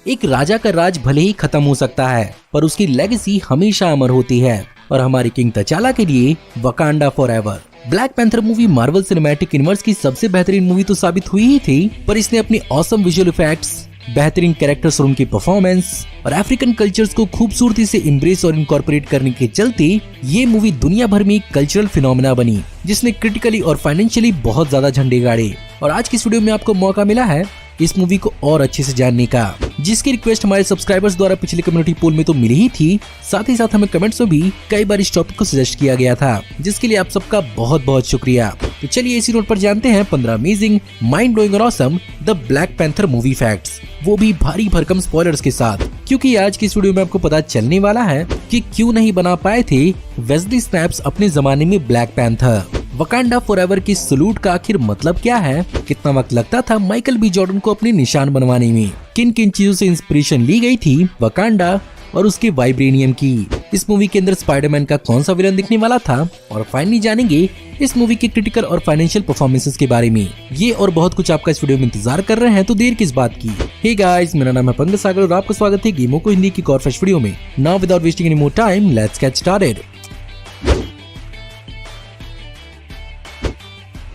एक राजा का राज भले ही खत्म हो सकता है, पर उसकी लेगेसी हमेशा अमर होती है और हमारे किंग तचाला के लिए Wakanda forever. Black panther movie Marvel Cinematic universe की सबसे बेहतरीन मूवी तो साबित हुई ही थी, पर इसने अपनी ऑसम विजुअल इफेक्ट्स, बेहतरीन कैरेक्टर्स और उनकी परफॉर्मेंस और अफ्रीकन कल्चर्स को खूबसूरती से इम्ब्रेस और इनकॉर्पोरेट करने के चलते ये मूवी दुनिया भर में एक कल्चरल फिनोमेना बनी, जिसने क्रिटिकली और फाइनेंशियली बहुत ज्यादा झंडे गाड़े। और आज की इस वीडियो में आपको मौका मिला है इस मूवी को और अच्छे से जानने का, जिसकी रिक्वेस्ट हमारे सब्सक्राइबर्स द्वारा पिछले कम्युनिटी पोल में तो मिली ही थी, साथ ही साथ हमें कमेंट्स में भी कई बार इस टॉपिक को सजेस्ट किया गया था, जिसके लिए आप सबका बहुत बहुत शुक्रिया। तो चलिए इसी नोट पर जानते हैं 15 अमेजिंग, माइंड ब्लोइंग और awesome the black panther movie facts, वो भी भारी भरकम स्पॉयलर्स के साथ, क्योंकि आज की इस वीडियो में आपको पता चलने वाला है कि क्यों नहीं बना पाए थे वेस्ली स्नैप्स अपने जमाने में ब्लैक पैंथर। वकांडा फॉरएवर की सलूट का आखिर मतलब क्या है, कितना वक्त लगता था माइकल बी जॉर्डन को अपने निशान बनवाने में, किन किन चीजों से इंस्पिरेशन ली गई थी वकांडा और उसके वाइब्रेनियम की, इस मूवी के अंदर स्पाइडरमैन का कौन सा विलन दिखने वाला था, और फाइनली जानेंगे इस मूवी के क्रिटिकल और फाइनेंशियल परफॉर्मेंसेस के बारे में। ये और बहुत कुछ आपका इस वीडियो में इंतजार कर रहे हैं, तो देर किस बात की। हे गाइस, मेरा नाम है पंकज सागर और आपका स्वागत है गेमों को हिंदी की एक और फ्रेश वीडियो में। Now without wasting any more time, let's get started.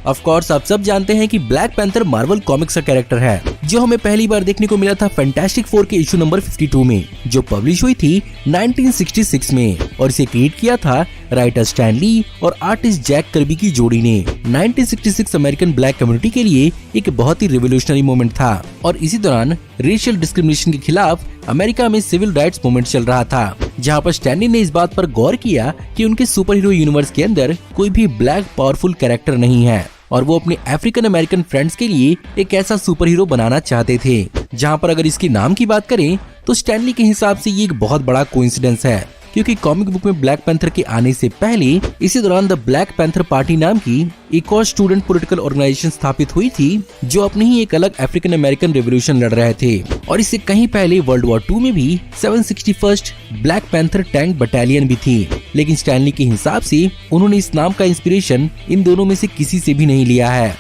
Of course आप सब जानते हैं कि ब्लैक पैंथर मार्वल कॉमिक्स का कैरेक्टर है, जो हमें पहली बार देखने को मिला था फैंटास्टिक फोर के इशू नंबर 52 में, जो पब्लिश हुई थी 1966 में, और इसे क्रिएट किया था राइटर स्टैन ली और आर्टिस्ट जैक कर्बी की जोड़ी ने। 1966 अमेरिकन ब्लैक कम्युनिटी के लिए एक बहुत ही रिवोल्यूशनरी मोमेंट था, और इसी दौरान रेशियल डिस्क्रिमिनेशन के खिलाफ अमेरिका में सिविल राइट्स मूवमेंट चल रहा था, जहां पर स्टैनली ने इस बात पर गौर किया कि उनके सुपर हीरो यूनिवर्स के अंदर कोई भी ब्लैक पावरफुल कैरेक्टर नहीं है, और वो अपने अफ्रीकन अमेरिकन फ्रेंड्स के लिए एक ऐसा सुपर हीरो बनाना चाहते थे। जहां पर अगर इसके नाम की बात करें तो स्टैनली के हिसाब से ये एक बहुत बड़ा कोइंसिडेंस है, क्योंकि कॉमिक बुक में ब्लैक पैंथर के आने से पहले इसी दौरान द ब्लैक पैंथर पार्टी नाम की एक और स्टूडेंट पॉलिटिकल ऑर्गेनाइजेशन स्थापित हुई थी, जो अपनी ही एक अलग अफ्रीकन अमेरिकन रेवोल्यूशन लड़ रहे थे। और इससे कहीं पहले वर्ल्ड वॉर 2 में भी 761st black panther tank battalion भी थी, लेकिन स्टैनली के हिसाब से उन्होंने इस नाम का इंस्पिरेशन इन दोनों में से किसी से भी नहीं लिया है।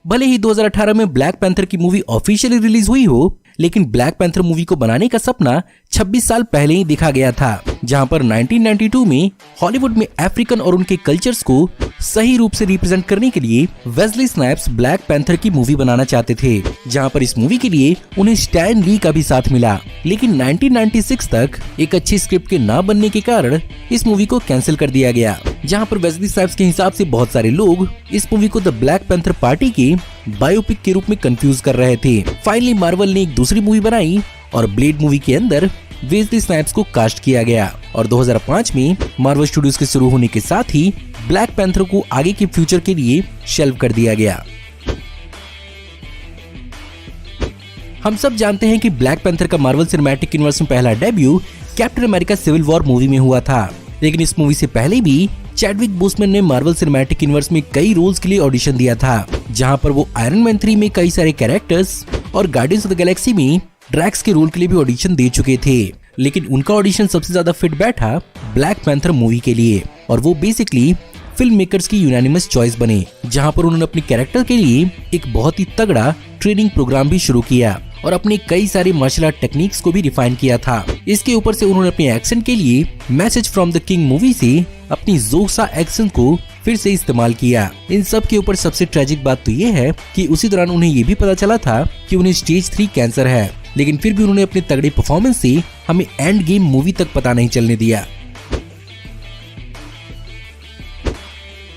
भले ही 2018 में ब्लैक पैंथर की मूवी ऑफिशियली रिलीज हुई हो, लेकिन ब्लैक पैंथर मूवी को बनाने का सपना 26 साल पहले ही देखा गया था, जहां पर 1992 में हॉलीवुड में अफ्रीकन और उनके कल्चर्स को सही रूप से रिप्रेजेंट करने के लिए वेस्ली स्नैप्स ब्लैक पैंथर की मूवी बनाना चाहते थे, जहां पर इस मूवी के लिए उन्हें स्टैन ली का भी साथ मिला, लेकिन 1996 तक एक अच्छी स्क्रिप्ट के ना बनने के कारण इस मूवी को कैंसिल कर दिया गया, जहां पर वेस्ली स्नैप्स के हिसाब से बहुत सारे लोग इस मूवी को द ब्लैक पैंथर पार्टी के बायोपिक के रूप में कंफ्यूज कर रहे थे। फाइनली मार्वल ने एक दूसरी मूवी बनाई और ब्लेड मूवी के अंदर वेस्ली स्नैप्स को कास्ट किया गया, और 2005 में मार्वल स्टूडियोज के शुरू होने के साथ ही ब्लैक पैंथर को आगे के फ्यूचर के लिए शेल्व कर दिया गया। हम सब जानते हैं कि ब्लैक पैंथर का मार्वल सिनेमैटिक यूनिवर्स में पहला debut Captain America Civil War movie में हुआ था, लेकिन इस मूवी से पहले भी चैडविक बोसमैन ने मार्वल सिनेमैटिक यूनिवर्स में कई रोल्स के लिए ऑडिशन दिया था, जहां पर वो आयरन मैन 3 में कई सारे कैरेक्टर्स और गार्डियंस ऑफ द गैलेक्सी में ड्रैक्स के रोल के लिए भी ऑडिशन दे चुके थे, लेकिन उनका ऑडिशन सबसे ज्यादा फिट बैठा ब्लैक पैंथर मूवी के लिए, और वो बेसिकली फिल्म मेकर्स की यूनानिमस चॉइस बने, जहां पर उन्होंने अपने कैरेक्टर के लिए एक बहुत ही तगड़ा ट्रेनिंग प्रोग्राम भी शुरू किया और अपने कई सारे मार्शल आर्ट टेक्निक्स को भी रिफाइन किया था। इसके ऊपर से उन्होंने अपने एक्शन के लिए message from the king movie से अपनी जोसा एक्शन को फिर से इस्तेमाल किया। इन सब के ऊपर सबसे ट्रेजिक बात तो ये है कि उसी दौरान उन्हें ये भी पता चला था कि उन्हें स्टेज 3 कैंसर है, लेकिन फिर भी उन्होंने अपने तगड़े परफॉर्मेंस से हमें एंड गेम मूवी तक पता नहीं चलने दिया।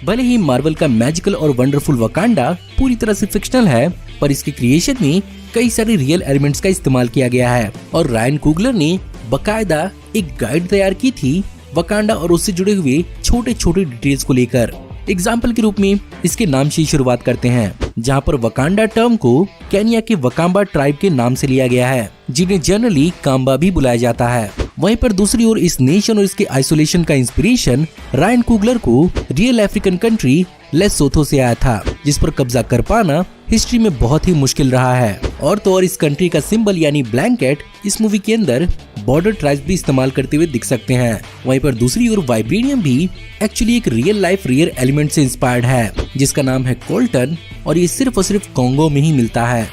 भले ही मार्वल का मैजिकल और वंडरफुल वकांडा पूरी तरह से फिक्शनल है, पर इसके क्रिएशन में कई सारे रियल एलिमेंट्स का इस्तेमाल किया गया है, और रायन कुगलर ने बकायदा एक गाइड तैयार की थी वकांडा और उससे जुड़े हुए छोटे छोटे डिटेल्स को लेकर। एग्जाम्पल के रूप में इसके नाम से शुरुआत करते हैं, जहां पर वकांडा टर्म को केनिया के वकाम्बा ट्राइब के नाम से लिया गया है, जिन्हें जनरली काम्बा भी बुलाया जाता है। वहीं पर दूसरी ओर इस नेशन और इसके आइसोलेशन का इंस्पिरेशन रायन कुगलर को रियल अफ्रीकन कंट्री लेसोथो से आया था, जिस पर कब्जा कर पाना हिस्ट्री में बहुत ही मुश्किल रहा है। और तो और इस कंट्री का सिंबल यानी ब्लैंकेट इस मूवी के अंदर बॉर्डर ट्राइब्स भी इस्तेमाल करते हुए दिख सकते हैं। वहीं पर दूसरी ओर वाइब्रेनियम भी एक्चुअली एक रियल लाइफ रियर एलिमेंट से इंस्पायर्ड है, जिसका नाम है कोल्टन, और ये सिर्फ और सिर्फ कॉन्गो में ही मिलता है।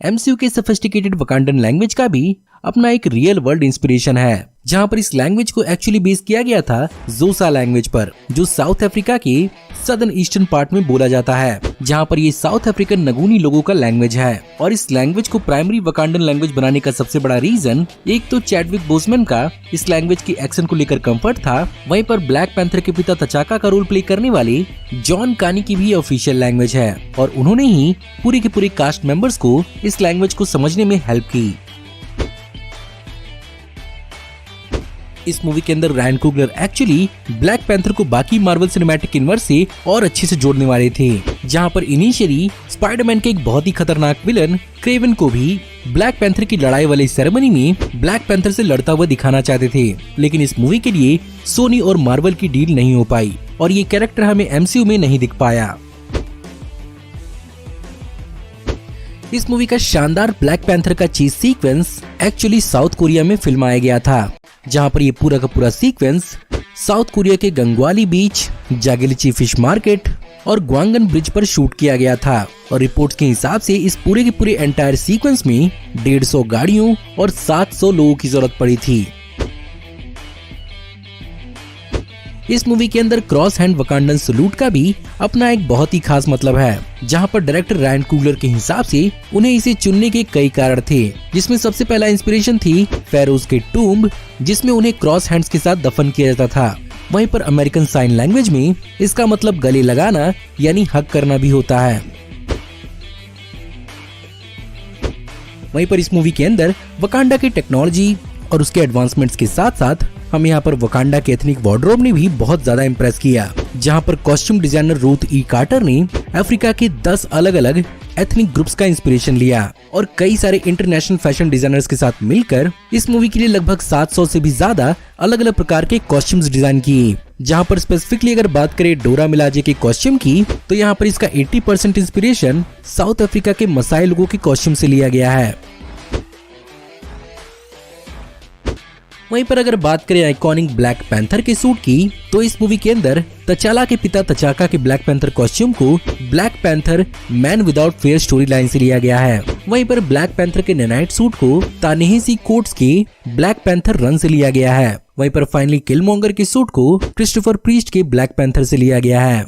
एमसीयू के सोफिस्टिकेटेड वकांडन लैंग्वेज का भी अपना एक रियल वर्ल्ड इंस्पिरेशन है, जहां पर इस लैंग्वेज को एक्चुअली बेस किया गया था जोसा लैंग्वेज पर, जो साउथ अफ्रीका के सदर्न ईस्टर्न पार्ट में बोला जाता है, जहां पर ये साउथ अफ्रीकन नगूनी लोगों का लैंग्वेज है। और इस लैंग्वेज को प्राइमरी वकांडन लैंग्वेज बनाने का सबसे बड़ा रीजन एक तो चैडविक बोसमैन का इस लैंग्वेज की एक्सेंट को लेकर कंफर्ट था, वहीं पर ब्लैक पैंथर के पिता तचाका का रोल प्ले करने वाले जॉन कानी की भी ऑफिशियल लैंग्वेज है, और उन्होंने ही पूरे के पूरे कास्ट मेंबर्स को इस लैंग्वेज को समझने में हेल्प की। इस मूवी के अंदर Ryan Coogler actually black panther को बाकी मार्वल सिनेमैटिक यूनिवर्स से और अच्छे से जोड़ने वाले थे, जहां पर इनिशियली स्पाइडरमैन के एक बहुत ही खतरनाक विलन क्रेवन को भी ब्लैक पैंथर की लड़ाई वाली सेरेमनी में ब्लैक पैंथर से लड़ता हुआ दिखाना चाहते थे, लेकिन इस मूवी के लिए सोनी और मार्वल की डील नहीं हो पाई और ये कैरेक्टर हमें एमसीयू में नहीं दिख पाया। इस मूवी का शानदार ब्लैक पैंथर का चीज सीक्वेंस एक्चुअली साउथ कोरिया में फिल्माया गया था, जहां पर ये पूरा का पूरा सीक्वेंस साउथ कोरिया के गंगवाली बीच, जागिलिची फिश मार्केट और ग्वांगन ब्रिज पर शूट किया गया था। और रिपोर्ट्स के हिसाब से इस पूरे के पूरे एंटायर सीक्वेंस में 150 गाड़ियों और 700 लोगों की जरूरत पड़ी थी। इस मूवी के अंदर क्रॉस हैंड वकांडन सलूट का भी अपना एक बहुत ही खास मतलब है, जहां पर डायरेक्टर रायन कुगलर के हिसाब से उन्हें इसे चुनने के कई कारण थे, जिसमें सबसे पहला इंस्पिरेशन थी फेरोज के टूम्ब, जिसमें उन्हें क्रॉस हैंड्स के साथ दफन किया जाता था। वहीं पर अमेरिकन साइन लैंग्वेज में इसका मतलब गले लगाना यानी हग करना भी होता है। वहीं पर इस मूवी के अंदर वकांडा की टेक्नोलॉजी और उसके एडवांसमेंट्स के साथ साथ हमें यहाँ पर वकांडा के एथनिक वार्डरोब ने भी बहुत ज्यादा इम्प्रेस किया, जहाँ पर कॉस्ट्यूम डिजाइनर रूथ ई कार्टर ने अफ्रीका के 10 अलग अलग एथनिक ग्रुप्स का इंस्पिरेशन लिया और कई सारे इंटरनेशनल फैशन डिजाइनर्स के साथ मिलकर इस मूवी के लिए लगभग 700 से भी ज्यादा अलग अलग प्रकार के कॉस्ट्यूम्स डिजाइन किए। जहाँ पर स्पेसिफिकली अगर बात करें डोरा मिलाजे के कॉस्ट्यूम की, तो यहाँ पर इसका 80% इंस्पिरेशन साउथ अफ्रीका के मसाई लोगों के कॉस्ट्यूम से लिया गया है। वहीं पर अगर बात करें आइकॉनिक ब्लैक पैंथर के सूट की, तो इस मूवी के अंदर तचाला के पिता तचाका के ब्लैक पैंथर कॉस्ट्यूम को black panther man without fair story line से लिया गया है। वहीं पर ब्लैक पैंथर के नैनाइट सूट को तानेहिसी कोट्स के ब्लैक पैंथर रन से लिया गया है। वहीं पर फाइनली किलमॉन्गर के सूट को क्रिस्टोफर प्रीस्ट के ब्लैक पैंथर से लिया गया है।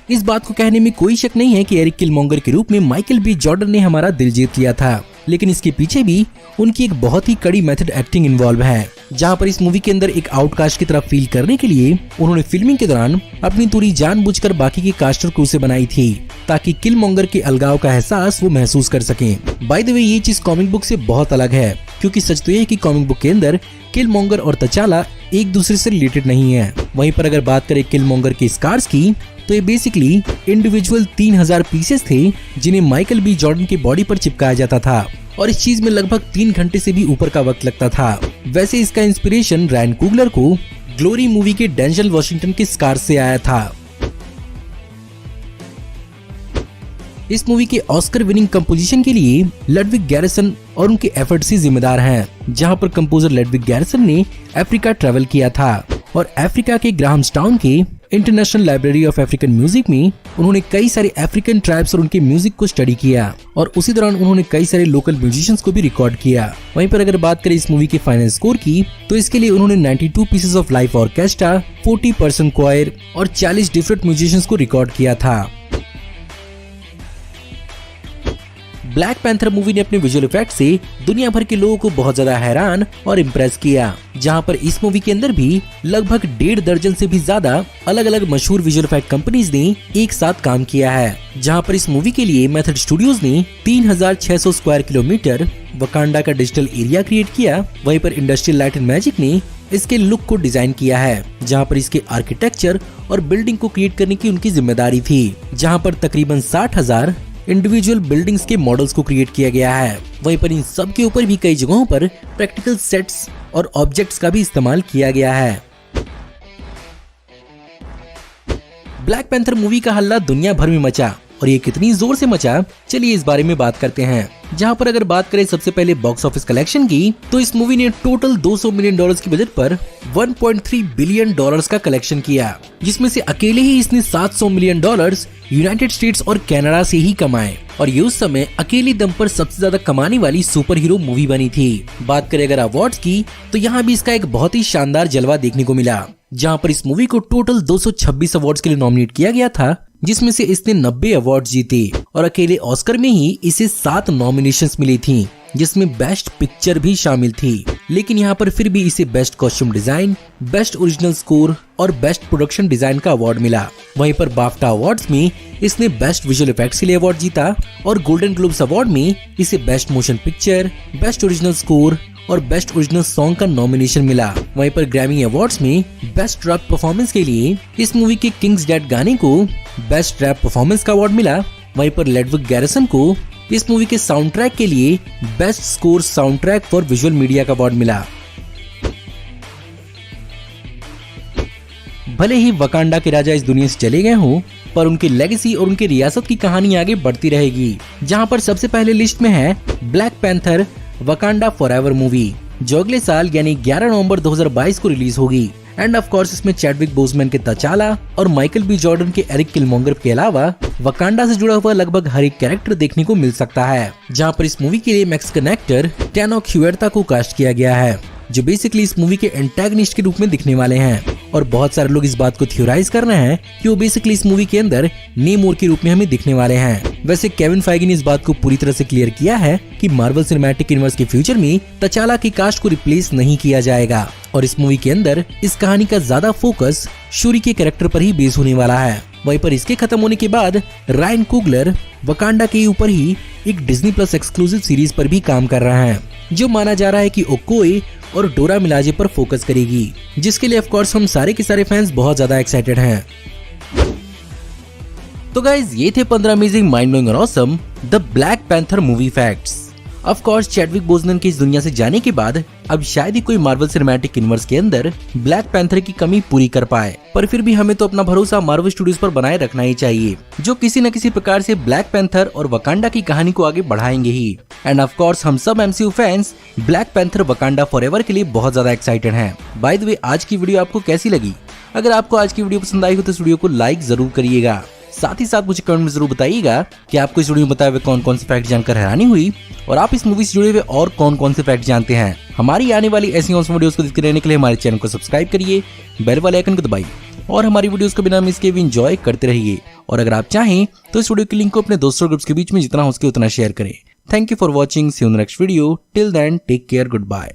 इस बात को कहने में कोई शक नहीं है कि एरिक किलमॉन्गर के रूप में माइकल बी जॉर्डन ने हमारा दिल जीत लिया था, लेकिन इसके पीछे भी उनकी एक बहुत ही कड़ी मेथड एक्टिंग इन्वॉल्व है, जहां पर इस मूवी के अंदर एक आउटकास्ट की तरह फील करने के लिए उन्होंने फिल्मिंग के दौरान अपनी दूरी जानबूझकर बाकी के कास्टर क्रू से बनाई थी, ताकि किलमॉन्गर के अलगाव का एहसास वो महसूस कर सकें। बाय द वे, ये चीज कॉमिक बुक से बहुत अलग है, क्योंकि सच तो ये है कि कॉमिक बुक के अंदर किलमॉन्गर और तचाला एक दूसरे से रिलेटेड नहीं है। वहीं पर अगर बात करें किलमॉन्गर के स्कार्स की, तो ये बेसिकली इंडिविजुअल 3000 पीसेस थे, जिन्हें माइकल बी जॉर्डन की बॉडी पर चिपकाया जाता था और इस चीज में लगभग 3 घंटे से भी ऊपर का वक्त लगता था। वैसे इसका इंस्पिरेशन रायन कुगलर को ग्लोरी मूवी के डेंजल वॉशिंगटन के स्कार से आया था। इस मूवी के ऑस्कर विनिंग कंपोजिशन के लिए लडविग गैरिसन और उनके एफर्ट्स ही जिम्मेदार हैं, जहां पर कंपोजर लडविग गैरिसन ने अफ्रीका ट्रैवल किया था और अफ्रीका के ग्राहम्सटाउन के international library of African music में उन्होंने कई सारे अफ्रीकन ट्राइब्स और उनके म्यूजिक को स्टडी किया और उसी दौरान उन्होंने कई सारे लोकल म्यूजिशियंस को भी रिकॉर्ड किया। वहीं पर अगर बात करें इस मूवी के फाइनल स्कोर की, तो इसके लिए उन्होंने 92 pieces of live orchestra, 40 person choir और 40 डिफरेंट म्यूजिशियंस को रिकॉर्ड किया था। ब्लैक पैंथर मूवी ने अपने विजुअल इफेक्ट से दुनिया भर के लोगों को बहुत ज्यादा हैरान और इम्प्रेस किया, जहां पर इस मूवी के अंदर भी लगभग 1.5 दर्जन से भी ज्यादा अलग अलग मशहूर विजुअल इफेक्ट कंपनीज ने एक साथ काम किया है। जहां पर इस मूवी के लिए मेथड स्टूडियोज ने 3600 स्क्वायर किलोमीटर वकांडा का डिजिटल एरिया क्रिएट किया। वहीं पर इंडस्ट्रियल लाइट एंड मैजिक ने इसके लुक को डिजाइन किया है, जहां पर इसके आर्किटेक्चर और बिल्डिंग को क्रिएट करने की उनकी जिम्मेदारी थी, जहां पर तकरीबन 60,000 इंडिविजुअल बिल्डिंग्स के मॉडल्स को क्रिएट किया गया है। वहीं पर इन सब के ऊपर भी कई जगहों पर प्रैक्टिकल सेट्स और ऑब्जेक्ट्स का भी इस्तेमाल किया गया है। ब्लैक पैंथर मूवी का हल्ला दुनिया भर में मचा और ये कितनी जोर से मचा, चलिए इस बारे में बात करते हैं। जहां पर अगर बात करें सबसे पहले बॉक्स ऑफिस कलेक्शन की, तो इस मूवी ने टोटल $200 मिलियन की बजट पर $1.3 बिलियन का कलेक्शन किया, जिसमें से अकेले ही इसने $700 मिलियन यूनाइटेड स्टेट्स और कनाडा से ही कमाए और ये उस समय अकेले दम पर सबसे ज्यादा कमाने वाली सुपर हीरो मूवी बनी थी। बात करें अगर अवार्ड्स की, तो यहाँ भी इसका एक बहुत ही शानदार जलवा देखने को मिला, जहाँ पर इस मूवी को टोटल 226 अवार्ड्स के लिए नॉमिनेट किया गया था, जिसमें से इसने 90 अवार्ड जीते और अकेले ऑस्कर में ही इसे 7 नॉमिनेशंस मिली थी, जिसमें बेस्ट पिक्चर भी शामिल थी। लेकिन यहाँ पर फिर भी इसे best costume design, best original score और बेस्ट प्रोडक्शन डिजाइन का अवार्ड मिला। वहीं पर बाफ्टा अवार्ड्स में इसने बेस्ट विजुअल इफेक्ट्स के लिए अवार्ड जीता और गोल्डन ग्लोब्स अवार्ड में इसे best motion picture, best original score और बेस्ट ओरिजिनल सॉन्ग का नॉमिनेशन मिला। वहीं पर ग्रैमी अवार्ड्स में बेस्ट रैप परफॉर्मेंस के लिए इस मूवी के किंग्स डेड गाने को बेस्ट रैप परफॉर्मेंस का अवार्ड मिला। वहीं पर लेडविग गैरिसन को इस मूवी के साउंड ट्रैक के लिए best score sound track for visual media का अवार्ड मिला। भले ही वकांडा के राजा इस दुनिया से चले गए हों, पर उनकी लेगेसी और उनकी रियासत की कहानी आगे बढ़ती रहेगी। जहां पर सबसे पहले लिस्ट में है black panther Wakanda forever movie, जो अगले साल यानी 11 नवंबर 2022 को रिलीज होगी। एंड ऑफ कोर्स इसमें चैडविक बोसमैन के तचाला और माइकल बी जॉर्डन के एरिक किलमोंगर के अलावा वकांडा से जुड़ा हुआ लगभग हर एक कैरेक्टर देखने को मिल सकता है। जहां पर इस मूवी के लिए मैक्सिकन एक्टर टैनोक ह्यूएर्ता को कास्ट किया गया है, जो बेसिकली इस मूवी के एंटागनिस्ट के रूप में दिखने वाले हैं। और बहुत सारे लोग इस बात को थ्योराइज कर रहे हैं कि वो बेसिकली इस मूवी के अंदर नेमोर के रूप में हमें दिखने वाले हैं। वैसे केविन फाइगी ने इस बात को पूरी तरह से क्लियर किया है कि मार्वल सिनेमैटिक यूनिवर्स के फ्यूचर में तचाला की कास्ट को रिप्लेस नहीं किया जाएगा और इस मूवी के अंदर इस कहानी का ज्यादा फोकस शूरी के कैरेक्टर पर ही बेस होने वाला है। वहीं पर इसके खत्म होने के बाद रायन कुगलर वकांडा के ऊपर ही एक डिज्नी प्लस एक्सक्लूसिव सीरीज पर भी काम कर रहा है, जो माना जा रहा है कि ओकोए और डोरा मिलाजे पर फोकस करेगी, जिसके लिए ऑफ कोर्स हम सारे के सारे फैंस बहुत ज्यादा एक्साइटेड हैं। तो गाइज ये थे 15 अमेजिंग माइंड ब्लोइंग और awesome the black panther movie facts. Of course Chadwick Boseman के इस दुनिया से जाने के बाद अब शायद ही कोई मार्वल सिनेमैटिक यूनिवर्स के अंदर ब्लैक पैंथर की कमी पूरी कर पाए, पर फिर भी हमें तो अपना भरोसा मार्वल स्टूडियोज पर बनाए रखना ही चाहिए, जो किसी न किसी प्रकार से ब्लैक पैंथर और वकांडा की कहानी को आगे बढ़ाएंगे ही। एंड ऑफ कोर्स हम सब MCU fans black panther Wakanda forever के लिए बहुत ज्यादा एक्साइटेड हैं। बाय द वे आज की वीडियो आपको कैसी लगी? अगर आपको आज की वीडियो पसंद आई हो तो इस वीडियो को लाइक जरूर करिएगा। साथ ही साथ मुझे कमेंट में जरूर बताइएगा कि आपको इस वीडियो में बताए हुए कौन कौन से फैक्ट जानकर हैरानी हुई और आप इस मूवी से जुड़े हुए और कौन कौन से फैक्ट जानते हैं। हमारी आने वाली ऐसी और वीडियोस को देखते रहने के लिए हमारे चैनल को सब्सक्राइब करिए, बेल वाले आइकन को दबाइए और हमारी वीडियोस को बिना मिस किए भी एंजॉय करते रहिए। और अगर आप चाहें तो इस वीडियो के लिंक को अपने दोस्तों ग्रुप्स के बीच में जितना हो सके उतना शेयर करें। Thank you for watching, see you in the next video. Till then take care, good bye.